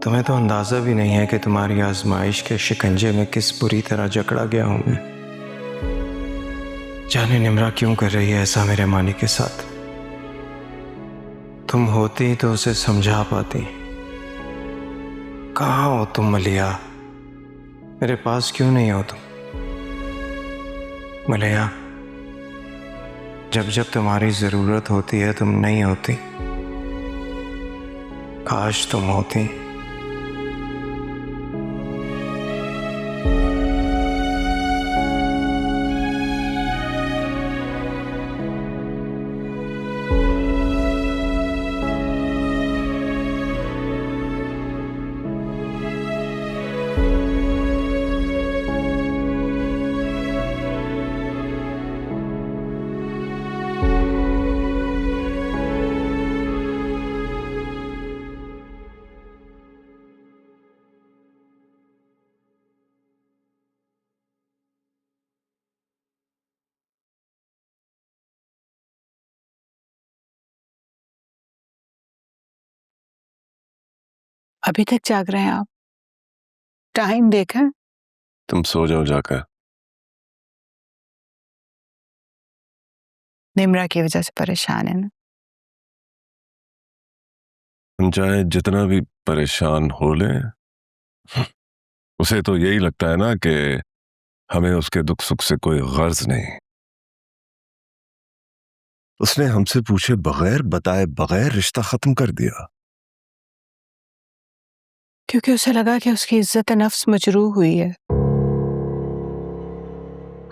तुम्हें तो अंदाजा भी नहीं है कि तुम्हारी आजमाइश के शिकंजे में किस बुरी तरह जकड़ा गया हूं मैं। जाने निम्रा क्यों कर रही है ऐसा मेरे मानी के साथ। तुम होती तो उसे समझा पाती। कहाँ हो तुम मलिया? मेरे पास क्यों नहीं हो तुम? मलिया, जब जब तुम्हारी जरूरत होती है तुम नहीं होती। काश तुम होती। अभी तक जाग रहे हैं आप? टाइम देखा? तुम सो जाओ जाकर। निम्रा की वजह से परेशान है ना? चाहे जितना भी परेशान हो ले, उसे तो यही लगता है ना कि हमें उसके दुख सुख से कोई गर्ज नहीं। उसने हमसे पूछे बगैर बताए बगैर रिश्ता खत्म कर दिया। क्योंकि उसे लगा कि उसकी इज्जत नफ्स मजरूह हुई है।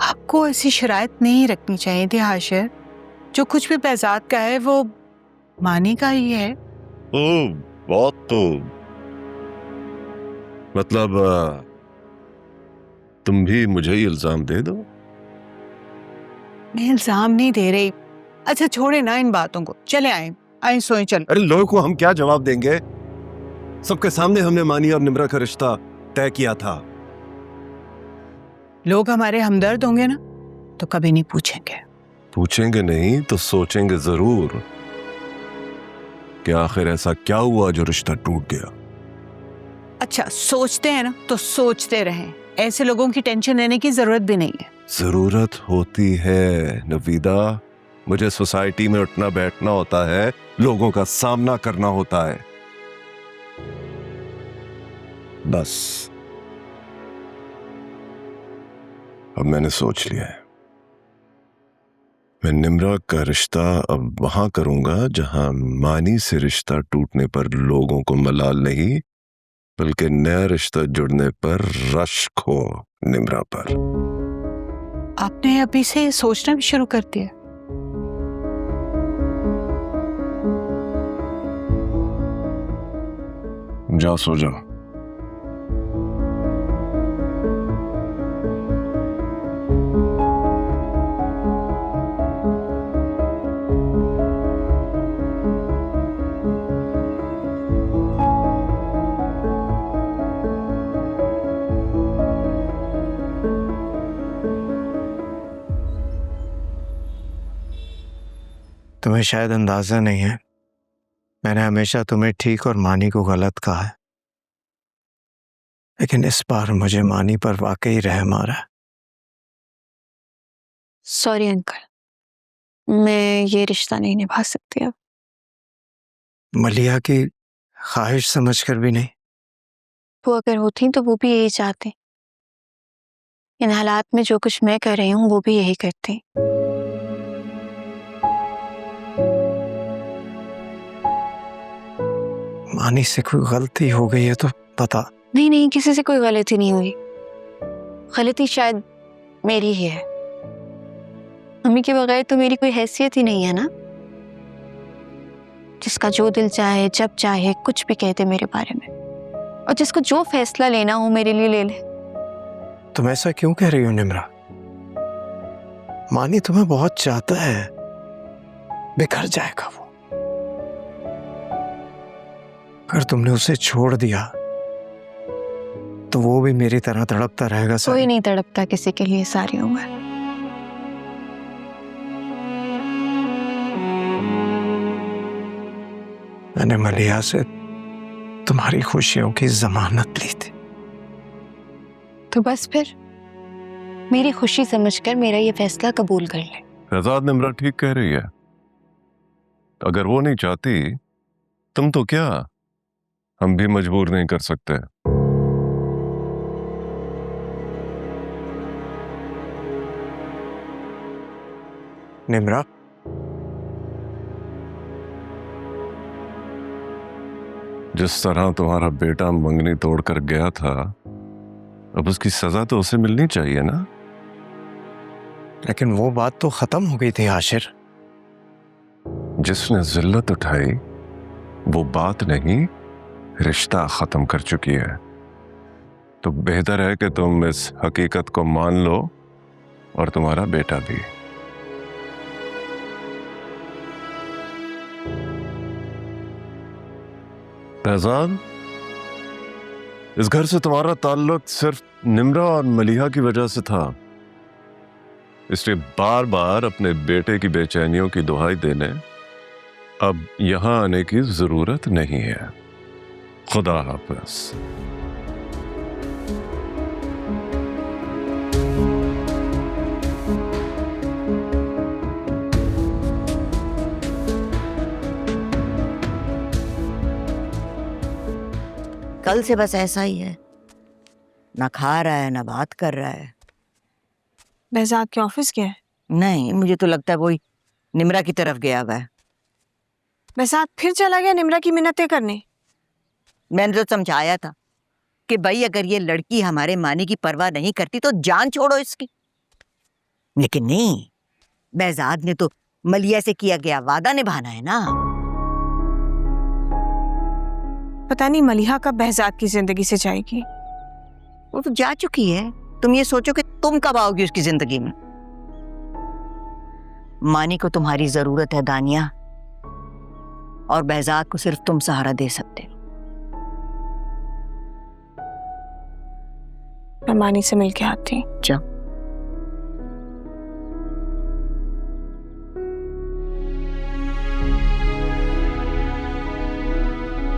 आपको ऐसी शराइत नहीं रखनी चाहिए थी हाशिर। जो कुछ भी पैजाद का है वो मानी का ही है। बहुत तो मतलब तुम भी मुझे ही इल्जाम दे दो। मैं इल्जाम नहीं दे रही। अच्छा छोड़े ना इन बातों को, चले आए सोए चल। अरे लोगों को हम क्या जवाब देंगे? सबके सामने हमने मानी और निम्रा का रिश्ता तय किया था। लोग हमारे हमदर्द होंगे ना तो कभी नहीं पूछेंगे। पूछेंगे नहीं तो सोचेंगे जरूर कि आखिर ऐसा क्या हुआ जो रिश्ता टूट गया। अच्छा सोचते हैं ना तो सोचते रहें। ऐसे लोगों की टेंशन लेने की जरूरत भी नहीं है। जरूरत होती है नवीदा। मुझे सोसाइटी में उठना बैठना होता है, लोगों का सामना करना होता है। बस अब मैंने सोच लिया है। मैं निम्रा का रिश्ता अब वहां करूंगा जहां मानी से रिश्ता टूटने पर लोगों को मलाल नहीं बल्कि नया रिश्ता जुड़ने पर रश्क हो निम्रा पर। आपने अभी से सोचना भी शुरू कर दिया? जाओ सो जाओ। तुम्हें शायद अंदाजा नहीं है, मैंने हमेशा तुम्हें ठीक और मानी को गलत कहा है, लेकिन इस बार मुझे मानी पर वाकई रहम आ रहा है। सॉरी अंकल, मैं ये रिश्ता नहीं निभा सकती अब। मलिया की ख्वाहिश समझकर भी नहीं? वो अगर होती तो वो भी यही चाहते। इन हालात में जो कुछ मैं कर रही हूँ वो भी यही करती। मानी से कोई गलती हो गई है तो पता। नहीं नहीं, किसी से कोई गलती नहीं हुई। गलती शायद मेरी ही है। मम्मी के बगैर तो मेरी कोई हैसियत ही नहीं है ना। जिसका जो दिल चाहे जब चाहे कुछ भी कहते मेरे बारे में, और जिसको जो फैसला लेना हो मेरे लिए ले ले। तुम ऐसा क्यों कह रही हो निम्रा? मानी तुम्हें बहुत चाहता है, बिखर जाएगा वो। अगर तुमने उसे छोड़ दिया तो वो भी मेरी तरह तड़पता रहेगा। कोई नहीं तड़पता किसी के लिए सारी उम्र। मैंने मलिया से तुम्हारी खुशियों की जमानत ली थी। तो बस फिर मेरी खुशी समझकर मेरा ये फैसला कबूल कर ले। शहजाद निम्रा ठीक कह रही है। अगर वो नहीं चाहती, तुम तो क्या, हम भी मजबूर नहीं कर सकते। निम्रा, जिस तरह तुम्हारा बेटा मंगनी तोड़कर गया था, अब उसकी सजा तो उसे मिलनी चाहिए ना। लेकिन वो बात तो खत्म हो गई थी आशिर। जिसने जिल्लत उठाई वो बात नहीं, रिश्ता खत्म कर चुकी है। तो बेहतर है कि तुम इस हकीकत को मान लो, और तुम्हारा बेटा भी। फैजान, इस घर से तुम्हारा ताल्लुक सिर्फ निम्रा और मलिहा की वजह से था, इसलिए बार बार अपने बेटे की बेचैनियों की दुहाई देने अब यहां आने की जरूरत नहीं है। खुदा हाफिज। कल से बस ऐसा ही है, ना खा रहा है ना बात कर रहा है। बेहजाद के ऑफिस गया है? नहीं, मुझे तो लगता है वही निम्रा की तरफ गया हुआ है। बेहजाद फिर चला गया निम्रा की मिन्नतें करने। मैंने तो समझाया था कि भाई अगर ये लड़की हमारे मानी की परवाह नहीं करती तो जान छोड़ो इसकी, लेकिन नहीं, बेहजाद ने तो मलिया से किया गया वादा निभाना है ना। पता नहीं मलिहा कब बेहजाद की जिंदगी से जाएगी। वो तो जा चुकी है, तुम ये सोचो कि तुम कब आओगी उसकी जिंदगी में। मानी को तुम्हारी जरूरत है दानिया, और बेहजाद को सिर्फ तुम सहारा दे सकते हो। मैं मानी से मिलके आती। जाओ।